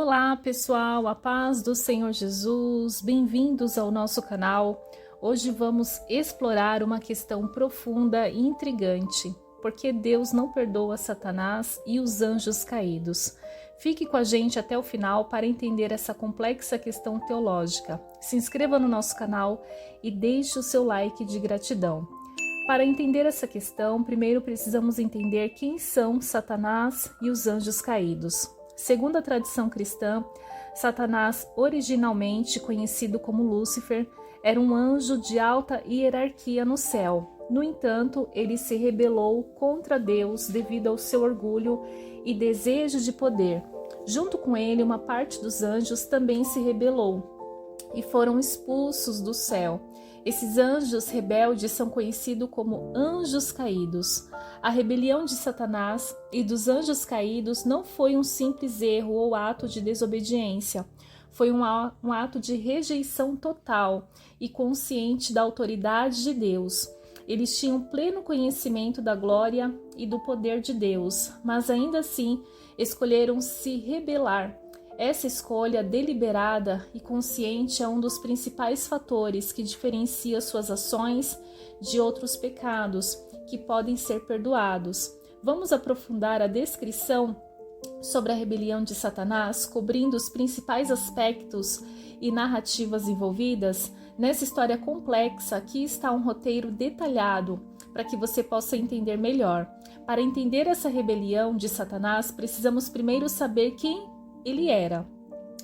Olá pessoal, a paz do Senhor Jesus, bem-vindos ao nosso canal. Hoje vamos explorar uma questão profunda e intrigante, porque Deus não perdoa Satanás e os anjos caídos. Fique com a gente até o final para entender essa complexa questão teológica. Se inscreva no nosso canal e deixe o seu like de gratidão. Para entender essa questão, primeiro precisamos entender quem são Satanás e os anjos caídos. Segundo a tradição cristã, Satanás, originalmente conhecido como Lúcifer, era um anjo de alta hierarquia no céu. No entanto, ele se rebelou contra Deus devido ao seu orgulho e desejo de poder. Junto com ele, uma parte dos anjos também se rebelou e foram expulsos do céu. Esses anjos rebeldes são conhecidos como anjos caídos. A rebelião de Satanás e dos anjos caídos não foi um simples erro ou ato de desobediência. Foi um ato de rejeição total e consciente da autoridade de Deus. Eles tinham pleno conhecimento da glória e do poder de Deus, mas ainda assim escolheram se rebelar. Essa escolha deliberada e consciente é um dos principais fatores que diferencia suas ações de outros pecados que podem ser perdoados. Vamos aprofundar a descrição sobre a rebelião de Satanás, cobrindo os principais aspectos e narrativas envolvidas. Nessa história complexa, aqui está um roteiro detalhado para que você possa entender melhor. Para entender essa rebelião de Satanás, precisamos primeiro saber quem ele era.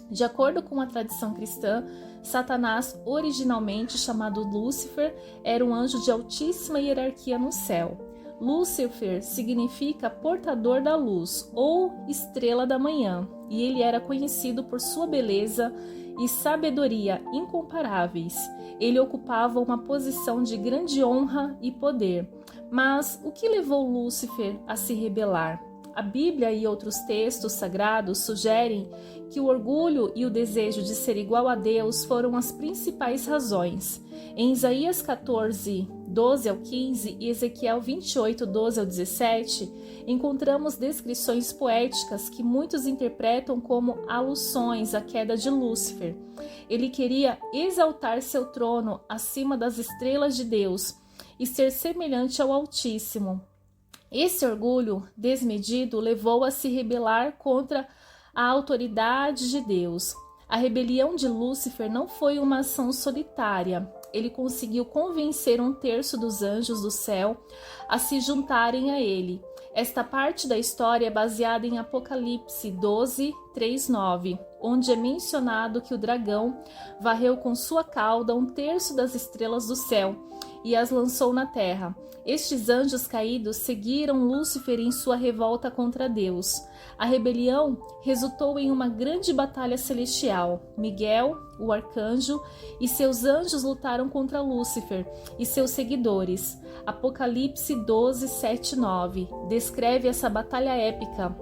De acordo com a tradição cristã, Satanás, originalmente chamado Lúcifer, era um anjo de altíssima hierarquia no céu. Lúcifer significa portador da luz ou estrela da manhã, e ele era conhecido por sua beleza e sabedoria incomparáveis. Ele ocupava uma posição de grande honra e poder. Mas o que levou Lúcifer a se rebelar? A Bíblia e outros textos sagrados sugerem que o orgulho e o desejo de ser igual a Deus foram as principais razões. Em Isaías 14, 12 ao 15 e Ezequiel 28, 12 ao 17, encontramos descrições poéticas que muitos interpretam como alusões à queda de Lúcifer. Ele queria exaltar seu trono acima das estrelas de Deus e ser semelhante ao Altíssimo. Esse orgulho desmedido levou a se rebelar contra a autoridade de Deus. A rebelião de Lúcifer não foi uma ação solitária. Ele conseguiu convencer 1/3 dos anjos do céu a se juntarem a ele. Esta parte da história é baseada em Apocalipse 12, 3, 9, onde é mencionado que o dragão varreu com sua cauda 1/3 das estrelas do céu e as lançou na terra. Estes anjos caídos seguiram Lúcifer em sua revolta contra Deus. A rebelião resultou em uma grande batalha celestial. Miguel, o arcanjo, e seus anjos lutaram contra Lúcifer e seus seguidores. Apocalipse 12, 7, 9 descreve essa batalha épica.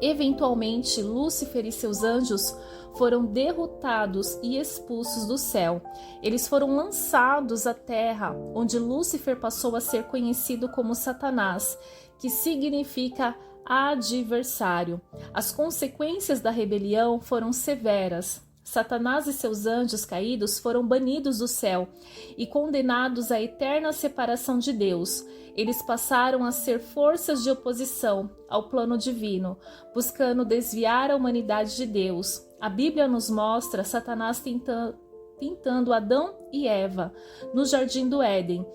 Eventualmente, Lúcifer e seus anjos foram derrotados e expulsos do céu. Eles foram lançados à terra, onde Lúcifer passou a ser conhecido como Satanás, que significa adversário. As consequências da rebelião foram severas. Satanás e seus anjos caídos foram banidos do céu e condenados à eterna separação de Deus. Eles passaram a ser forças de oposição ao plano divino, buscando desviar a humanidade de Deus. A Bíblia nos mostra Satanás tentando Adão e Eva no Jardim do Éden,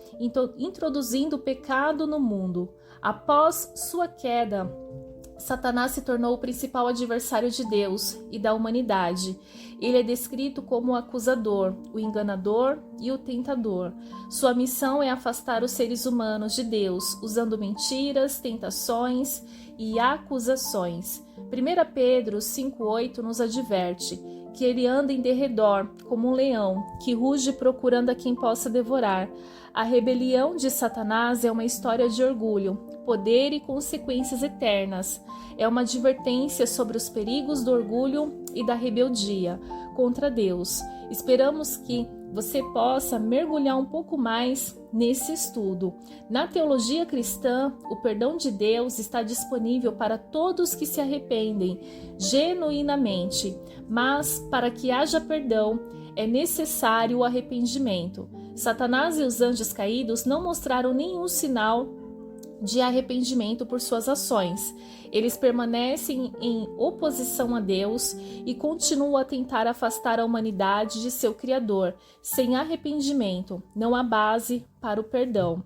introduzindo o pecado no mundo. Após sua queda, Satanás se tornou o principal adversário de Deus e da humanidade. Ele é descrito como o acusador, o enganador e o tentador. Sua missão é afastar os seres humanos de Deus, usando mentiras, tentações e acusações. 1 Pedro 5,8 nos adverte que ele anda em derredor como um leão, que ruge procurando a quem possa devorar. A rebelião de Satanás é uma história de orgulho, poder e consequências eternas. É uma advertência sobre os perigos do orgulho e da rebeldia contra Deus. Esperamos que você possa mergulhar um pouco mais nesse estudo. Na teologia cristã, o perdão de Deus está disponível para todos que se arrependem genuinamente, mas para que haja perdão é necessário o arrependimento. Satanás e os anjos caídos não mostraram nenhum sinal de arrependimento por suas ações. Eles permanecem em oposição a Deus e continuam a tentar afastar a humanidade de seu Criador. Sem arrependimento, não há base para o perdão.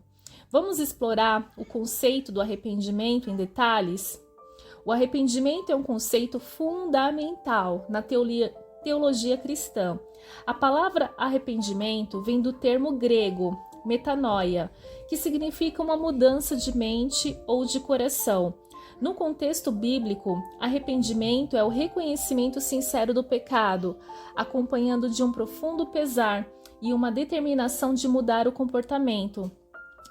Vamos explorar o conceito do arrependimento em detalhes? O arrependimento é um conceito fundamental na teologia cristã. A palavra arrependimento vem do termo grego metanoia, que significa uma mudança de mente ou de coração. No contexto bíblico, arrependimento é o reconhecimento sincero do pecado, acompanhado de um profundo pesar e uma determinação de mudar o comportamento.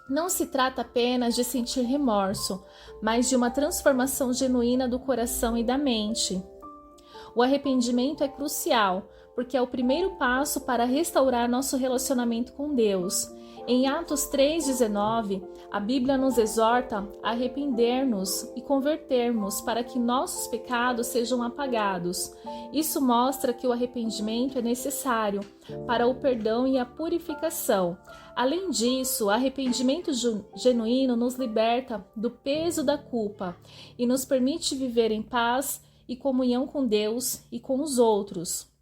Não se trata apenas de sentir remorso, mas de uma transformação genuína do coração e da mente. O arrependimento é crucial, porque é o primeiro passo para restaurar nosso relacionamento com Deus. Em Atos 3,19, a Bíblia nos exorta a arrepender-nos e convertermos para que nossos pecados sejam apagados. Isso mostra que o arrependimento é necessário para o perdão e a purificação. Além disso, o arrependimento genuíno nos liberta do peso da culpa e nos permite viver em paz e comunhão com Deus e com os outros.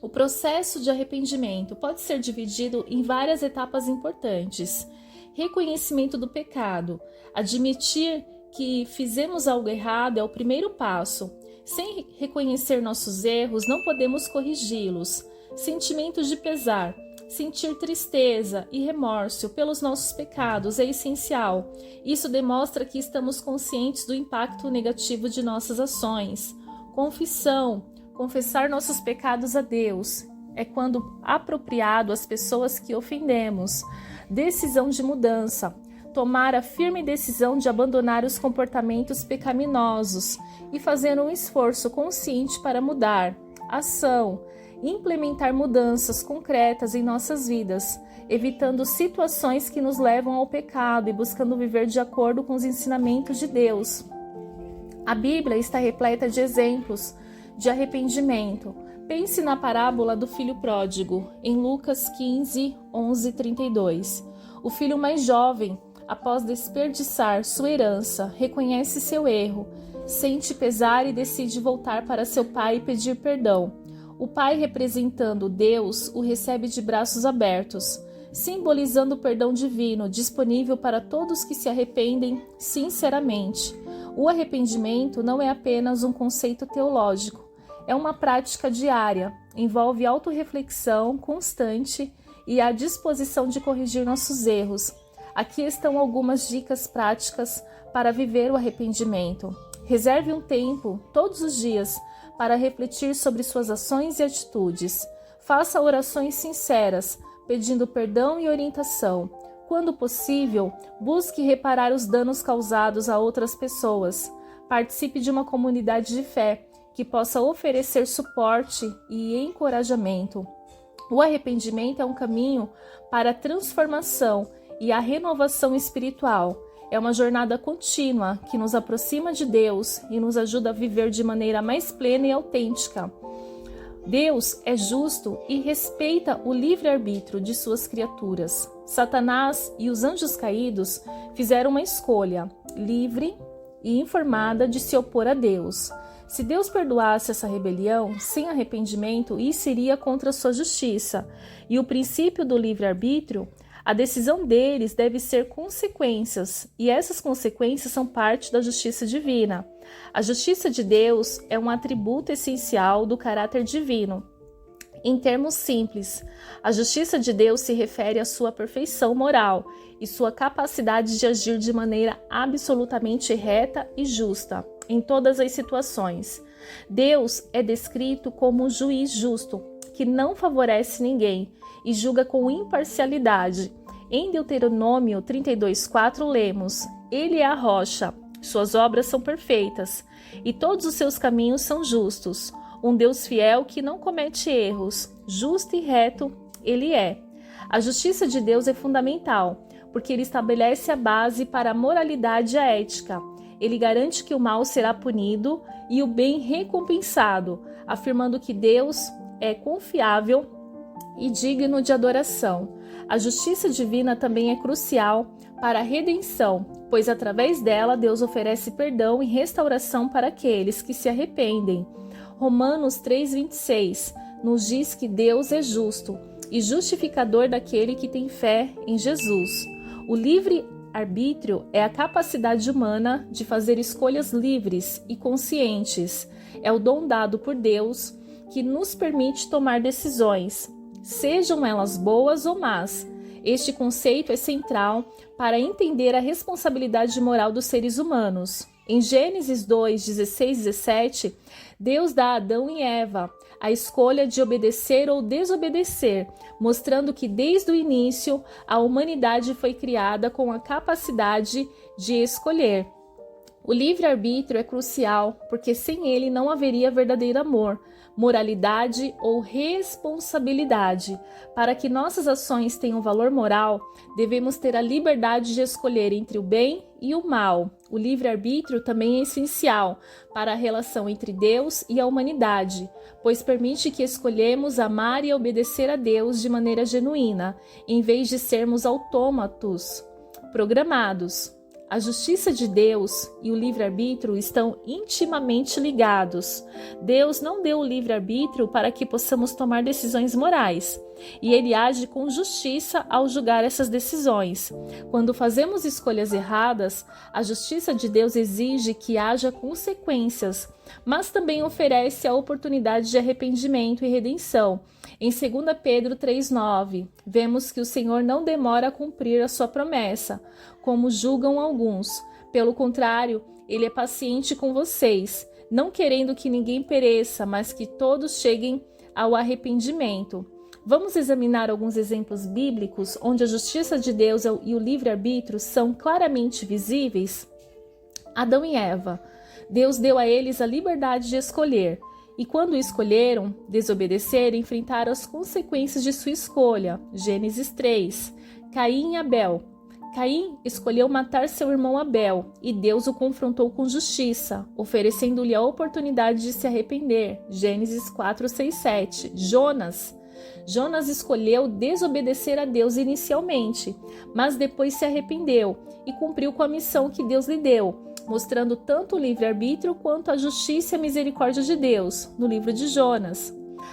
O processo de arrependimento pode ser dividido em várias etapas importantes. Reconhecimento do pecado. Admitir que fizemos algo errado é o primeiro passo. Sem reconhecer nossos erros, não podemos corrigi-los. Sentimentos de pesar. Sentir tristeza e remorso pelos nossos pecados é essencial. Isso demonstra que estamos conscientes do impacto negativo de nossas ações. Confissão. Confessar nossos pecados a Deus é quando apropriado às pessoas que ofendemos. Decisão de mudança. Tomar a firme decisão de abandonar os comportamentos pecaminosos e fazer um esforço consciente para mudar. Ação. Implementar mudanças concretas em nossas vidas, evitando situações que nos levam ao pecado e buscando viver de acordo com os ensinamentos de Deus. A Bíblia está repleta de exemplos de arrependimento. Pense na parábola do filho pródigo, em Lucas 15, 11 e 32. O filho mais jovem, após desperdiçar sua herança, reconhece seu erro, sente pesar e decide voltar para seu pai e pedir perdão. O pai, representando Deus, o recebe de braços abertos, simbolizando o perdão divino disponível para todos que se arrependem sinceramente. O arrependimento não é apenas um conceito teológico, é uma prática diária, envolve autorreflexão constante e a disposição de corrigir nossos erros. Aqui estão algumas dicas práticas para viver o arrependimento. Reserve um tempo, todos os dias, para refletir sobre suas ações e atitudes. Faça orações sinceras, pedindo perdão e orientação. Quando possível, busque reparar os danos causados a outras pessoas. Participe de uma comunidade de fé que possa oferecer suporte e encorajamento. O arrependimento é um caminho para a transformação e a renovação espiritual. É uma jornada contínua que nos aproxima de Deus e nos ajuda a viver de maneira mais plena e autêntica. Deus é justo e respeita o livre-arbítrio de suas criaturas. Satanás e os anjos caídos fizeram uma escolha livre e informada de se opor a Deus. Se Deus perdoasse essa rebelião, sem arrependimento, isso iria contra a sua justiça. E o princípio do livre-arbítrio, a decisão deles deve ser consequências, e essas consequências são parte da justiça divina. A justiça de Deus é um atributo essencial do caráter divino. Em termos simples, a justiça de Deus se refere à sua perfeição moral e sua capacidade de agir de maneira absolutamente reta e justa em todas as situações. Deus é descrito como um juiz justo, que não favorece ninguém e julga com imparcialidade. Em Deuteronômio 32:4 lemos: Ele é a rocha, suas obras são perfeitas e todos os seus caminhos são justos. Um Deus fiel que não comete erros, justo e reto ele é. A justiça de Deus é fundamental, porque ele estabelece a base para a moralidade e a ética. Ele garante que o mal será punido e o bem recompensado, afirmando que Deus é confiável e digno de adoração. A justiça divina também é crucial para a redenção, pois através dela Deus oferece perdão e restauração para aqueles que se arrependem. Romanos 3,26 nos diz que Deus é justo e justificador daquele que tem fé em Jesus. O livre-arbítrio é a capacidade humana de fazer escolhas livres e conscientes. É o dom dado por Deus que nos permite tomar decisões, sejam elas boas ou más. Este conceito é central para entender a responsabilidade moral dos seres humanos. Em Gênesis 2, 16 e 17, Deus dá a Adão e Eva a escolha de obedecer ou desobedecer, mostrando que desde o início a humanidade foi criada com a capacidade de escolher. O livre-arbítrio é crucial, porque sem ele não haveria verdadeiro amor, moralidade ou responsabilidade. Para que nossas ações tenham valor moral, devemos ter a liberdade de escolher entre o bem e o mal. O livre-arbítrio também é essencial para a relação entre Deus e a humanidade, pois permite que escolhemos amar e obedecer a Deus de maneira genuína, em vez de sermos autômatos programados. A justiça de Deus e o livre-arbítrio estão intimamente ligados. Deus não deu o livre-arbítrio para que possamos tomar decisões morais, e Ele age com justiça ao julgar essas decisões. Quando fazemos escolhas erradas, a justiça de Deus exige que haja consequências, mas também oferece a oportunidade de arrependimento e redenção. Em 2 Pedro 3,9, vemos que o Senhor não demora a cumprir a sua promessa, como julgam alguns. Pelo contrário, Ele é paciente com vocês, não querendo que ninguém pereça, mas que todos cheguem ao arrependimento. Vamos examinar alguns exemplos bíblicos onde a justiça de Deus e o livre-arbítrio são claramente visíveis. Adão e Eva. Deus deu a eles a liberdade de escolher. E quando escolheram desobedecer, enfrentaram as consequências de sua escolha. Gênesis 3. Caim e Abel. Caim escolheu matar seu irmão Abel, e Deus o confrontou com justiça, oferecendo-lhe a oportunidade de se arrepender. Gênesis 4, 6, 7. Jonas escolheu desobedecer a Deus inicialmente, mas depois se arrependeu e cumpriu com a missão que Deus lhe deu, mostrando tanto o livre-arbítrio quanto a justiça e a misericórdia de Deus, no livro de Jonas.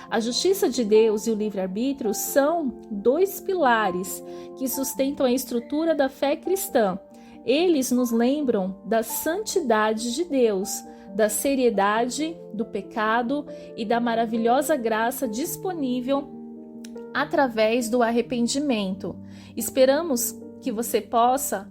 A justiça de Deus e o livre-arbítrio são dois pilares que sustentam a estrutura da fé cristã. Eles nos lembram da santidade de Deus, da seriedade do pecado e da maravilhosa graça disponível através do arrependimento. Esperamos que você possa,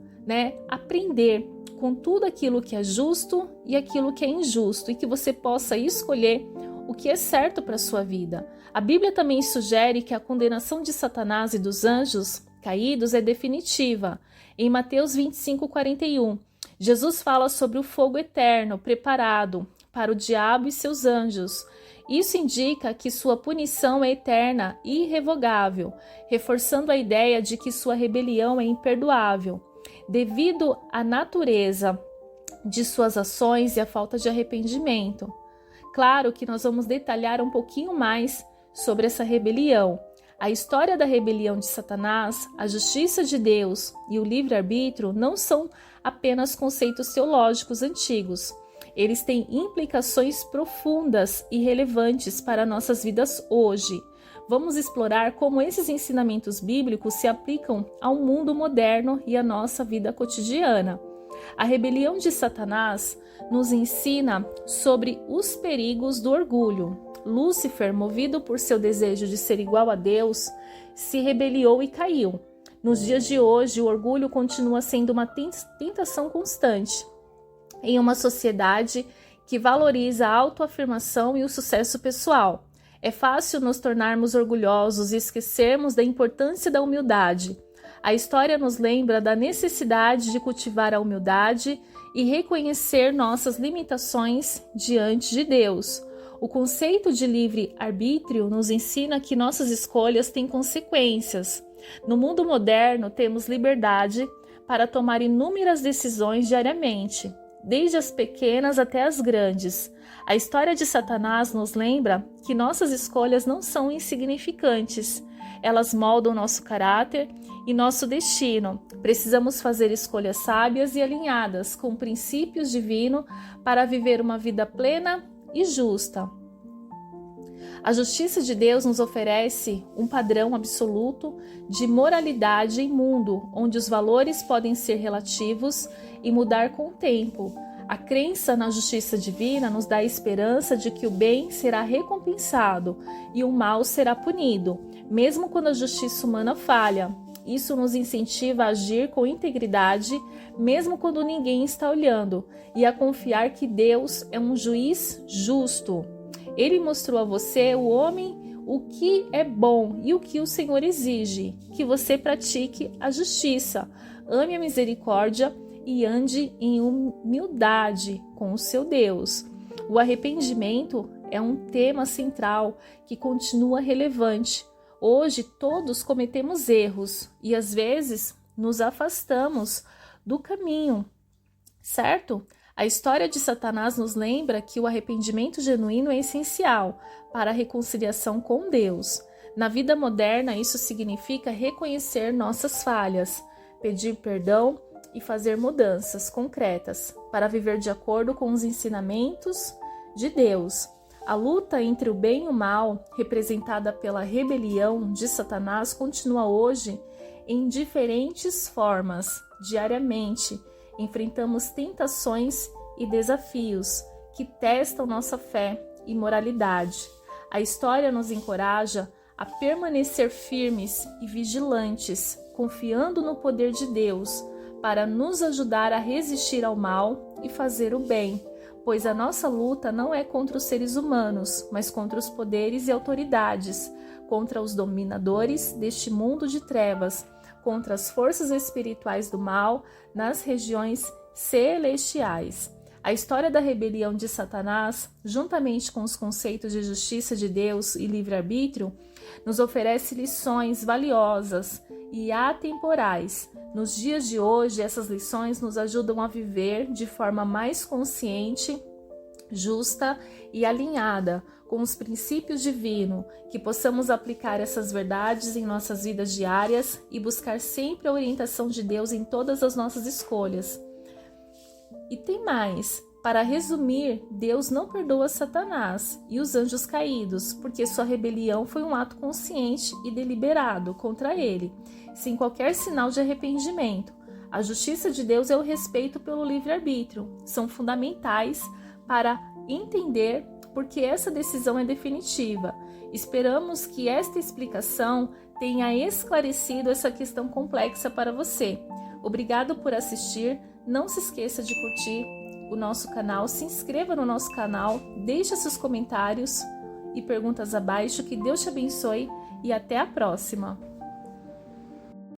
aprender com tudo aquilo que é justo e aquilo que é injusto, e que você possa escolher o que é certo para a sua vida. A Bíblia também sugere que a condenação de Satanás e dos anjos caídos é definitiva. Em Mateus 25:41, Jesus fala sobre o fogo eterno preparado para o diabo e seus anjos. Isso indica que sua punição é eterna e irrevogável, reforçando a ideia de que sua rebelião é imperdoável, devido à natureza de suas ações e à falta de arrependimento. Claro que nós vamos detalhar um pouquinho mais sobre essa rebelião. A história da rebelião de Satanás, a justiça de Deus e o livre-arbítrio não são apenas conceitos teológicos antigos. Eles têm implicações profundas e relevantes para nossas vidas hoje. Vamos explorar como esses ensinamentos bíblicos se aplicam ao mundo moderno e à nossa vida cotidiana. A rebelião de Satanás nos ensina sobre os perigos do orgulho. Lúcifer, movido por seu desejo de ser igual a Deus, se rebeliou e caiu. Nos dias de hoje, o orgulho continua sendo uma tentação constante em uma sociedade que valoriza a autoafirmação e o sucesso pessoal. É fácil nos tornarmos orgulhosos e esquecermos da importância da humildade. A história nos lembra da necessidade de cultivar a humildade e reconhecer nossas limitações diante de Deus. O conceito de livre-arbítrio nos ensina que nossas escolhas têm consequências. No mundo moderno, temos liberdade para tomar inúmeras decisões diariamente, desde as pequenas até as grandes. A história de Satanás nos lembra que nossas escolhas não são insignificantes. Elas moldam nosso caráter e nosso destino. Precisamos fazer escolhas sábias e alinhadas com princípios divinos para viver uma vida plena e justa. A justiça de Deus nos oferece um padrão absoluto de moralidade em mundo, onde os valores podem ser relativos e mudar com o tempo. A crença na justiça divina nos dá a esperança de que o bem será recompensado e o mal será punido, mesmo quando a justiça humana falha. Isso nos incentiva a agir com integridade, mesmo quando ninguém está olhando, e a confiar que Deus é um juiz justo. Ele mostrou a você, o homem, o que é bom e o que o Senhor exige, que você pratique a justiça, ame a misericórdia e ande em humildade com o seu Deus. O arrependimento é um tema central que continua relevante. Hoje todos cometemos erros e às vezes nos afastamos do caminho, certo? A história de Satanás nos lembra que o arrependimento genuíno é essencial para a reconciliação com Deus. Na vida moderna, isso significa reconhecer nossas falhas, pedir perdão e fazer mudanças concretas para viver de acordo com os ensinamentos de Deus. A luta entre o bem e o mal, representada pela rebelião de Satanás, continua hoje em diferentes formas. Diariamente, enfrentamos tentações e desafios que testam nossa fé e moralidade. A história nos encoraja a permanecer firmes e vigilantes, confiando no poder de Deus para nos ajudar a resistir ao mal e fazer o bem, pois a nossa luta não é contra os seres humanos, mas contra os poderes e autoridades, contra os dominadores deste mundo de trevas, contra as forças espirituais do mal nas regiões celestiais. A história da rebelião de Satanás, juntamente com os conceitos de justiça de Deus e livre-arbítrio, nos oferece lições valiosas e atemporais. Nos dias de hoje, essas lições nos ajudam a viver de forma mais consciente, justa e alinhada com os princípios divinos, que possamos aplicar essas verdades em nossas vidas diárias e buscar sempre a orientação de Deus em todas as nossas escolhas. E tem mais. Para resumir, Deus não perdoa Satanás e os anjos caídos, porque sua rebelião foi um ato consciente e deliberado contra ele, sem qualquer sinal de arrependimento. A justiça de Deus e o respeito pelo livre-arbítrio são fundamentais para entender porque essa decisão é definitiva. Esperamos que esta explicação tenha esclarecido essa questão complexa para você. Obrigado por assistir. Não se esqueça de curtir o nosso canal, se inscreva no nosso canal, deixe seus comentários e perguntas abaixo. Que Deus te abençoe e até a próxima!